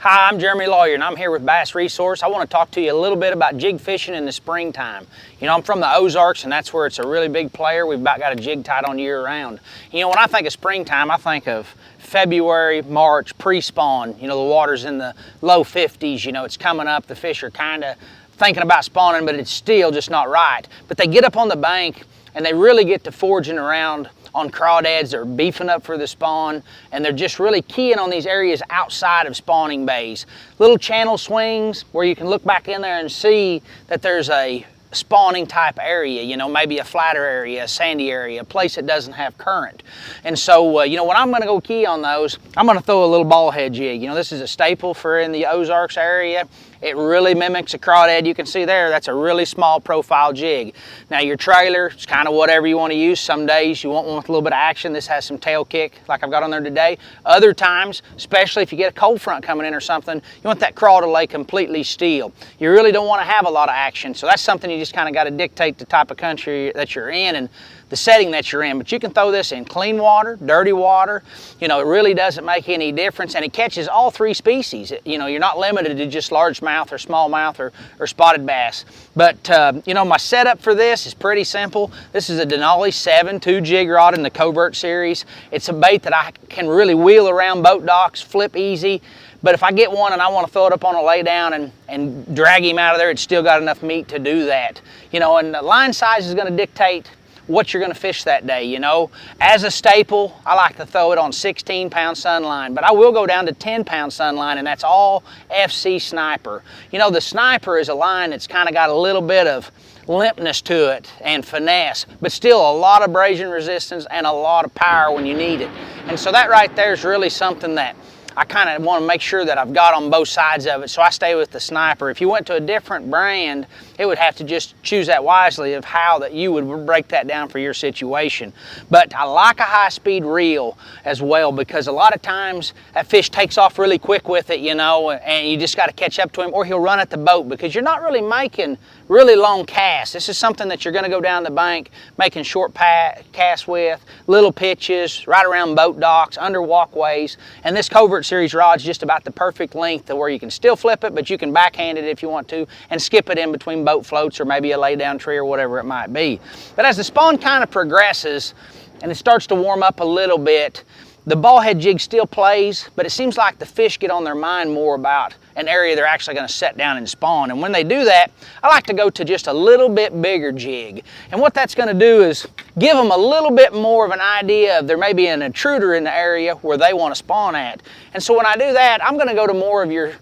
Hi, I'm Jeremy Lawyer and I'm here with BassResource. I want to talk to you a little bit about jig fishing in the springtime. You know, I'm from the Ozarks and that's where it's a really big player. We've about got a jig tied on year round. You know, when I think of springtime, I think of February, March, pre-spawn. You know, the water's in the low 50s, you know, it's coming up. The fish are kind of thinking about spawning, but it's still just not right. But they get up on the bank and they really get to foraging around on crawdads. They're beefing up for the spawn, and they're just really keying on these areas outside of spawning bays. Little channel swings where you can look back in there and see that there's a spawning type area, you know, maybe a flatter area, a sandy area, a place that doesn't have current. And so, you know, when I'm gonna go key on those, I'm gonna throw a little ball head jig. You know, this is a staple for in the Ozarks area. It really mimics a crawdad. You can see there, that's a really small profile jig. Now your trailer, it's kind of whatever you want to use. Some days you want one with a little bit of action. This has some tail kick like I've got on there today. Other times, especially if you get a cold front coming in or something, you want that crawl to lay completely still. You really don't want to have a lot of action. So that's something you just kind of got to dictate the type of country that you're in and the setting that you're in. But you can throw this in clean water, dirty water. You know, it really doesn't make any difference, and it catches all three species. You know, you're not limited to just largemouth or smallmouth or spotted bass. But you know, my setup for this is pretty simple. This is a Denali 7.2 jig rod in the Covert series. It's a bait that I can really wheel around boat docks, flip easy. But if I get one and I want to throw it up on a lay down and drag him out of there, it's still got enough meat to do that. You know, and the line size is going to dictate what you're going to fish that day. You know, as a staple, I like to throw it on 16-pound sunline, but I will go down to 10-pound sunline, and that's all FC Sniper. You know, the Sniper is a line that's kind of got a little bit of limpness to it and finesse, but still a lot of abrasion resistance and a lot of power when you need it. And so that right there is really something that I kind of want to make sure that I've got on both sides of it, so I stay with the Sniper. If you went to a different brand, it would have to just choose that wisely of how that you would break that down for your situation. But I like a high-speed reel as well, because a lot of times that fish takes off really quick with it, you know, and you just got to catch up to him, or he'll run at the boat because you're not really making really long casts. This is something that you're going to go down the bank making short casts with, little pitches, right around boat docks, under walkways, and this Covert series rod's just about the perfect length to where you can still flip it, but you can backhand it if you want to and skip it in between boat floats or maybe a lay down tree or whatever it might be. But as the spawn kind of progresses and it starts to warm up a little bit, the ball head jig still plays, but it seems like the fish get on their mind more about an area they're actually going to set down and spawn. And when they do that, I like to go to just a little bit bigger jig. And what that's going to do is give them a little bit more of an idea of there may be an intruder in the area where they want to spawn at. And so when I do that, I'm going to go to more of your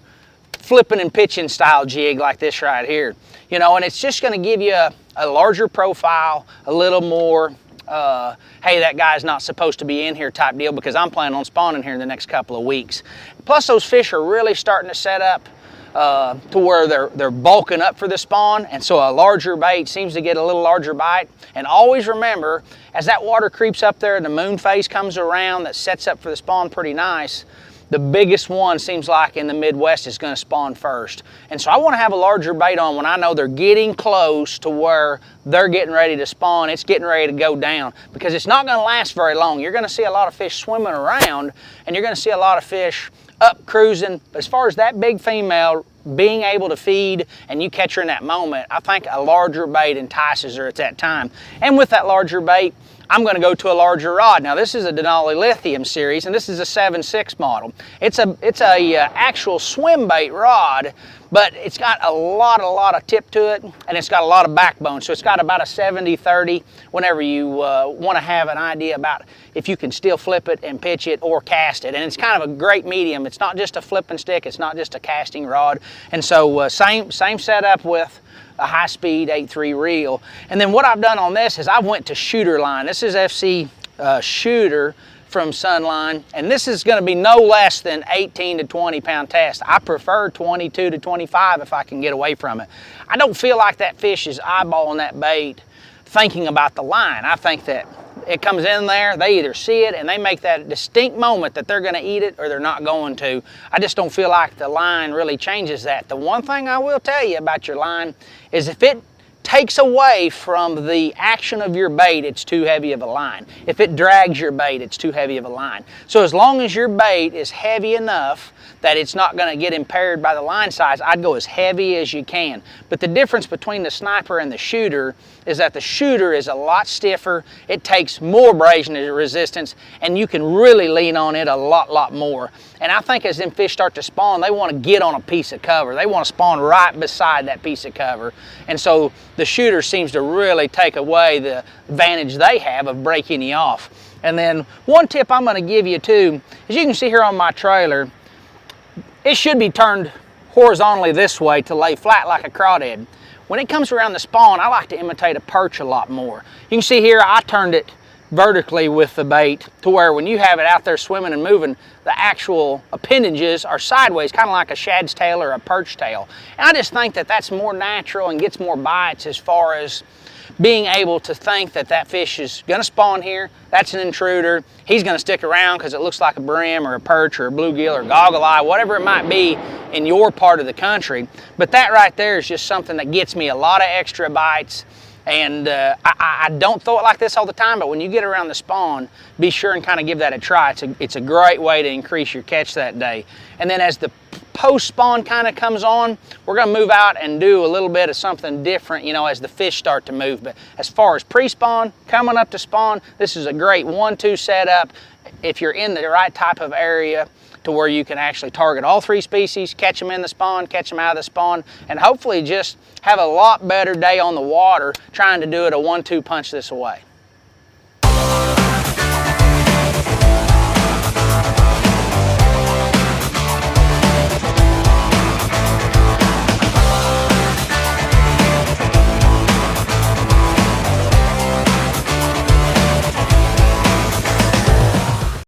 flipping and pitching style jig like this right here. You know, and it's just going to give you a larger profile, a little more hey, that guy's not supposed to be in here type deal, because I'm planning on spawning here in the next couple of weeks. Plus those fish are really starting to set up to where they're bulking up for the spawn, and so a larger bait seems to get a little larger bite. And always remember, as that water creeps up there and the moon phase comes around that sets up for the spawn pretty nice, the biggest one seems like in the Midwest is going to spawn first. And so I want to have a larger bait on when I know they're getting close to where they're getting ready to spawn. It's getting ready to go down, because it's not going to last very long. You're going to see a lot of fish swimming around, and you're going to see a lot of fish up cruising. But as far as that big female being able to feed and you catch her in that moment, I think a larger bait entices her at that time. And with that larger bait, I'm going to go to a larger rod. Now this is a Denali Lithium series, and this is a 7.6 model. It's a actual swim bait rod, but it's got a lot of tip to it, and it's got a lot of backbone. So it's got about a 70-30 whenever you want to have an idea about if you can still flip it and pitch it or cast it. And it's kind of a great medium. It's not just a flipping stick, it's not just a casting rod. And so same setup with a high-speed 8.3 reel. And then what I've done on this is I went to shooter line. This is FC Shooter from Sunline, and this is going to be no less than 18 to 20 pound test. I prefer 22 to 25 if I can get away from it. I don't feel like that fish is eyeballing that bait thinking about the line. I think that it comes in there, they either see it and they make that distinct moment that they're going to eat it or they're not going to. I just don't feel like the line really changes that. The one thing I will tell you about your line is if it takes away from the action of your bait, it's too heavy of a line. If it drags your bait, it's too heavy of a line. So as long as your bait is heavy enough that it's not going to get impaired by the line size, I'd go as heavy as you can. But the difference between the sniper and the shooter is that the shooter is a lot stiffer, it takes more abrasion resistance, and you can really lean on it a lot more. And I think as them fish start to spawn, they want to get on a piece of cover. They want to spawn right beside that piece of cover. And so the shooter seems to really take away the advantage they have of breaking you off. And then one tip I'm going to give you too, as you can see here on my trailer, it should be turned horizontally this way to lay flat like a crawdad. When it comes around the spawn, I like to imitate a perch a lot more. You can see here I turned it vertically with the bait to where when you have it out there swimming and moving, the actual appendages are sideways, kind of like a shad's tail or a perch tail. And I just think that that's more natural and gets more bites as far as being able to think that that fish is going to spawn here, that's an intruder, he's going to stick around because it looks like a brim or a perch or a bluegill or goggle eye, whatever it might be in your part of the country. But that right there is just something that gets me a lot of extra bites. And I don't throw it like this all the time, but when you get around the spawn, be sure and kind of give that a try. It's a great way to increase your catch that day. And then as the post-spawn kind of comes on, we're going to move out and do a little bit of something different, you know, as the fish start to move. But as far as pre-spawn, coming up to spawn, this is a great 1-2 setup if you're in the right type of area to where you can actually target all three species, catch them in the spawn, catch them out of the spawn, and hopefully just have a lot better day on the water trying to do it a 1-2 punch this away.